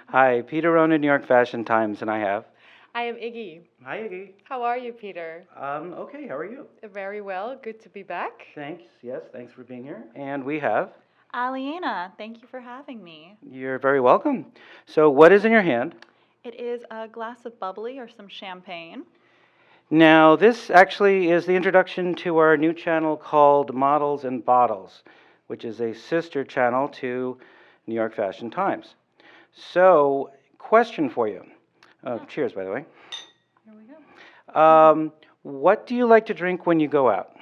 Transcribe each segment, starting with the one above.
Hi, Peter Ronan, New York Fashion Times, and I have. I am Iggy. Hi, Iggy. How are you, Peter? Okay, how are you? Very well. Good to be back. Thanks, yes, thanks for being here. And we have. Alyena, thank you for having me. You're very welcome. So, what is in your hand? It is a glass of bubbly or some champagne. Now, this actually is the introduction to our new channel called Models and Bottles, which is a sister channel to New York Fashion Times. So, question for you. Cheers, by the way. Here we go. What do you like to drink when you go out?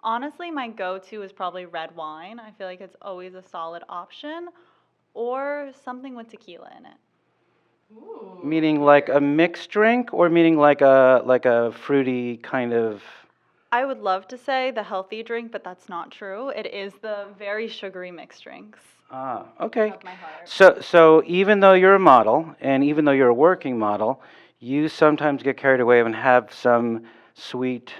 Honestly, my go-to is probably red wine. I feel like it's always a solid option, or something with tequila in it. Ooh, Meaning like a mixed drink, or meaning like a fruity kind of. I would love to say the healthy drink, but that's not true. It is the very sugary mixed drinks Okay. of my heart. So even though you're a model, and even though you're a working model, you sometimes get carried away and have some sweet,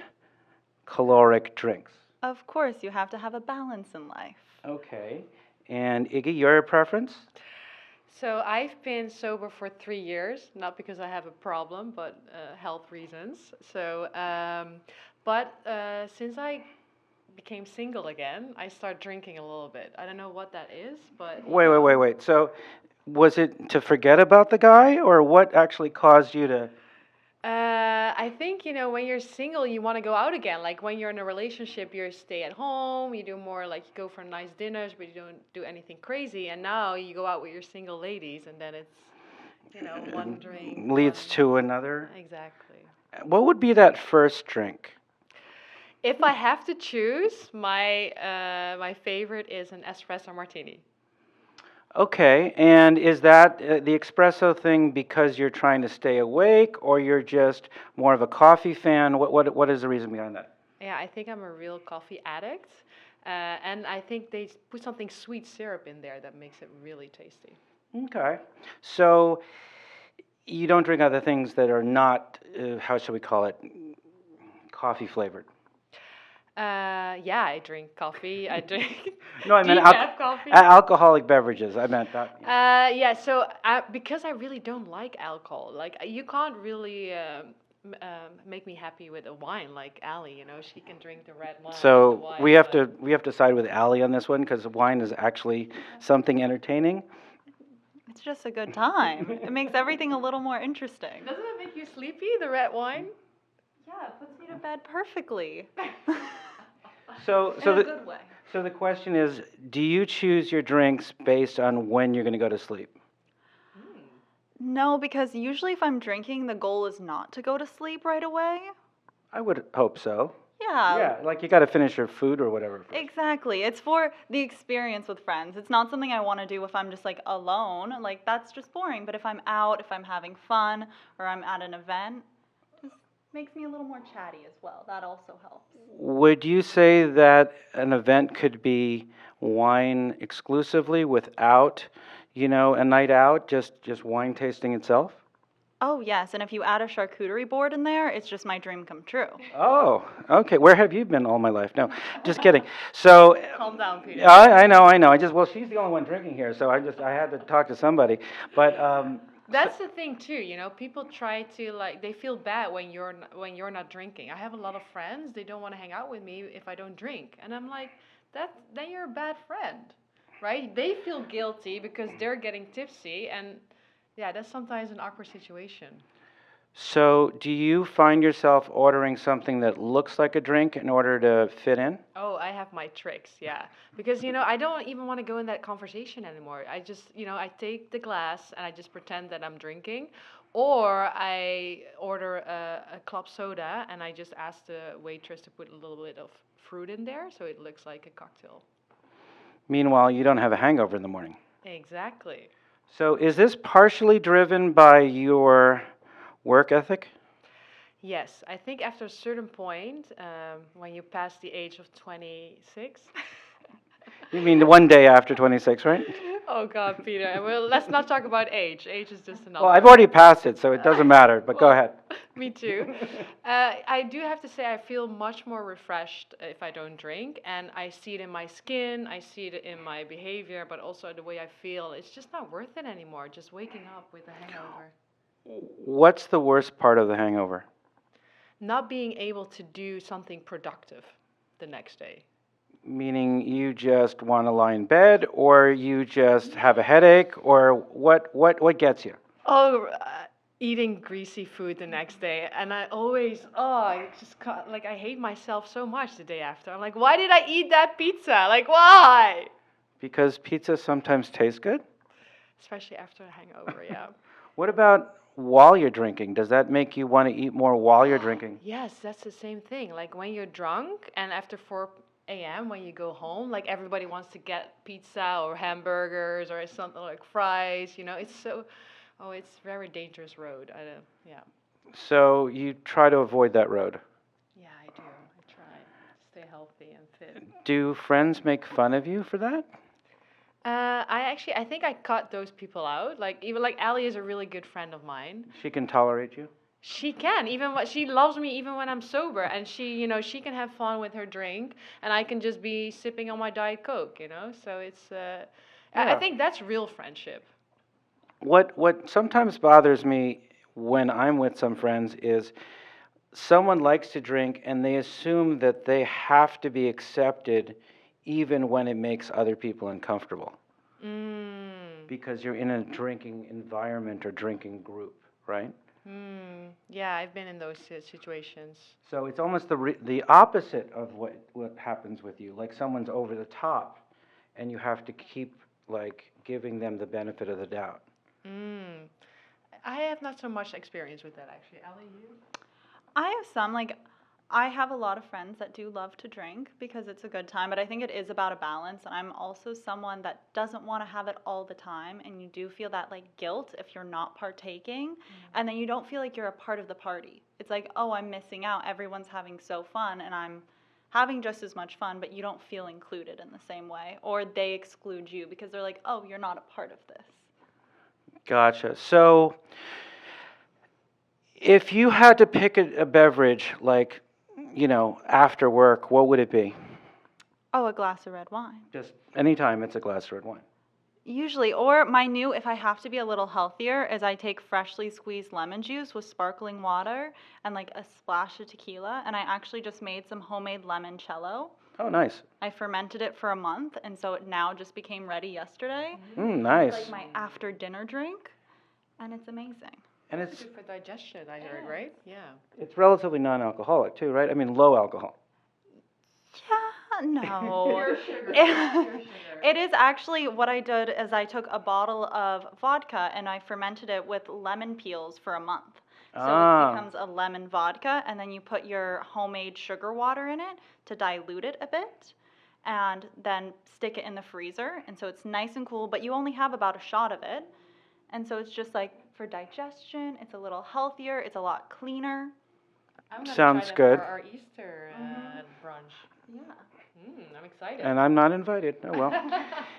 caloric drinks. Of course, you have to have a balance in life. Okay. And Iggy, your preference? So I've been sober for 3 years, not because I have a problem, but health reasons. But since I became single again, I start drinking a little bit. I don't know what that is, but Wait. So was it to forget about the guy, or what actually caused you to? I think, when you're single, you want to go out again. Like when you're in a relationship, you stay at home, you do more like you go for nice dinners, but you don't do anything crazy. And now you go out with your single ladies, and then it's, one drink. Leads to another. Exactly. What would be that first drink? If I have to choose, my favorite is an espresso martini. Okay, and is that the espresso thing because you're trying to stay awake, or you're just more of a coffee fan? What is the reason behind that? Yeah, I think I'm a real coffee addict, and I think they put something sweet syrup in there that makes it really tasty. Okay, so you don't drink other things that are not, how should we call it, coffee flavored? Yeah, I drink coffee. I drink. No, I Do meant you have coffee? alcoholic beverages. I meant that. Yeah. So because I really don't like alcohol, like you can't really make me happy with a wine like Allie. She can drink the red wine. The So wine, we have to side with Allie on this one because wine is actually something entertaining. It's just a good time. It makes everything a little more interesting. Doesn't it make you sleepy? The red wine? Yeah, it puts me to bed perfectly. So In so a the good way. so the question is, do you choose your drinks based on when you're going to go to sleep? No, because usually if I'm drinking, the goal is not to go to sleep right away. I would hope so. Yeah, Yeah, like you got to finish your food or whatever first. exactly. It's for the experience with friends. It's not something I want to do if I'm just like alone. Like that's just boring. But if I'm out, if I'm having fun, or I'm at an event, just makes me a little more chatty as well. That also helps. Would you say that an event could be wine exclusively without, a night out, just wine tasting itself? Oh, yes, and if you add a charcuterie board in there, it's just my dream come true. Oh, okay. Where have you been all my life? No, just kidding. So, Calm down, Peter. I know. Well, she's the only one drinking here, so I had to talk to somebody. But That's the thing too, people try to like they feel bad when you're not drinking. I have a lot of friends, they don't want to hang out with me if I don't drink. And I'm like, then you're a bad friend. Right? They feel guilty because they're getting tipsy and yeah, that's sometimes an awkward situation. So, do you find yourself ordering something that looks like a drink in order to fit in? Oh, I have my tricks, yeah. Because, I don't even want to go in that conversation anymore. I just, I take the glass and I just pretend that I'm drinking. Or I order a club soda and I just ask the waitress to put a little bit of fruit in there so it looks like a cocktail. Meanwhile, you don't have a hangover in the morning. Exactly. So, is this partially driven by your work ethic? Yes, I think after a certain point, when you pass the age of 26, You mean one day after 26, right? Oh God, Peter. Well, let's not talk about age. Age is just another. Well, I've already passed it, so it doesn't matter, but go Well, ahead. Me too. I do have to say I feel much more refreshed if I don't drink, and I see it in my skin, I see it in my behavior, but also the way I feel. It's just not worth it anymore. Just waking up with a hangover, What's the worst part of the hangover? not being able to do something productive the next day. Meaning you just want to lie in bed, or you just have a headache, or what gets you? Oh, eating greasy food the next day, and I always, I just like I hate myself so much the day after. I'm like, why did I eat that pizza? Like, why? Because pizza sometimes tastes good? Especially after a hangover, yeah. What about while you're drinking? Does that make you want to eat more while you're drinking? Yes, that's the same thing. Like when you're drunk and after 4 a.m. when you go home, like everybody wants to get pizza or hamburgers or something like fries. It's so, it's very dangerous road. I don't, yeah. So you try to avoid that road. Yeah, I do. I try to stay healthy and fit. Do friends make fun of you for that? I think I cut those people out. Like even like Allie is a really good friend of mine. She can tolerate you? She can even what she loves me even when I'm sober, and she can have fun with her drink, and I can just be sipping on my Diet Coke. So it's I Yeah. think that's real friendship. What sometimes bothers me when I'm with some friends is someone likes to drink and they assume that they have to be accepted even when it makes other people uncomfortable Mm. because you're in a drinking environment or drinking group, right? Yeah, I've been in those situations. So it's almost the opposite of what happens with you. Like someone's over the top, and you have to keep like giving them the benefit of the doubt. Mm. I have not so much experience with that actually. Allie, you? I have some, like, I have a lot of friends that do love to drink because it's a good time, but I think it is about a balance. And I'm also someone that doesn't want to have it all the time. And you do feel that, like, guilt if you're not partaking. And then you don't feel like you're a part of the party. It's like, oh, I'm missing out. Everyone's having so fun, and I'm having just as much fun, but you don't feel included in the same way. Or they exclude you because they're like, oh, you're not a part of this. Gotcha. So if you had to pick a beverage, like, after work, what would it be? Oh, a glass of red wine. Just anytime it's a glass of red wine. Usually, or my new, if I have to be a little healthier, is I take freshly squeezed lemon juice with sparkling water and like a splash of tequila. And I actually just made some homemade limoncello. Oh, nice. I fermented it for a month, and so it now just became ready yesterday. Nice. It's like my after dinner drink, and it's amazing. And It's good for digestion, I heard, right? Yeah. it's relatively non-alcoholic too, right? I mean, low alcohol. Yeah, no. Pure sugar. It is actually what I did is I took a bottle of vodka and I fermented it with lemon peels for a month. So it becomes a lemon vodka, and then you put your homemade sugar water in it to dilute it a bit, and then stick it in the freezer. And so it's nice and cool, but you only have about a shot of it. And so it's just like for digestion, it's a little healthier, it's a lot cleaner. I'm gonna Sounds try that good. for our Easter brunch. Yeah. I'm excited. And I'm not invited. Oh well,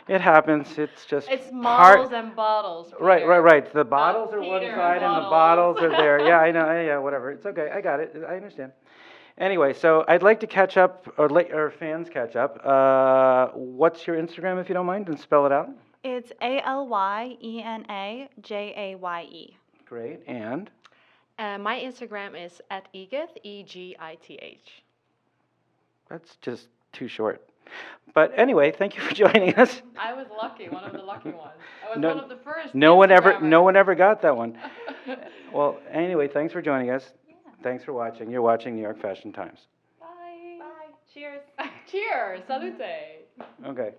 it happens. It's just It's part. models and bottles. Right. Peter. The bottles are one Peter, side and the bottles. bottles are there. Yeah, I know. Yeah, whatever. It's okay. I got it. I understand. Anyway, so I'd like to catch up, or let our fans catch up. What's your Instagram, if you don't mind, and spell it out? It's ALYENAJAYE. Great. And My Instagram is at Egith, EGITH. that's just too short. But anyway, thank you for joining us. I was lucky, one of the lucky ones. I was No- one of the first. No one Instagrammers. ever got that one. Well, anyway, thanks for joining us. Thanks for watching. You're watching New York Fashion Times. Bye. Bye. Cheers. Cheers. Salute. Okay.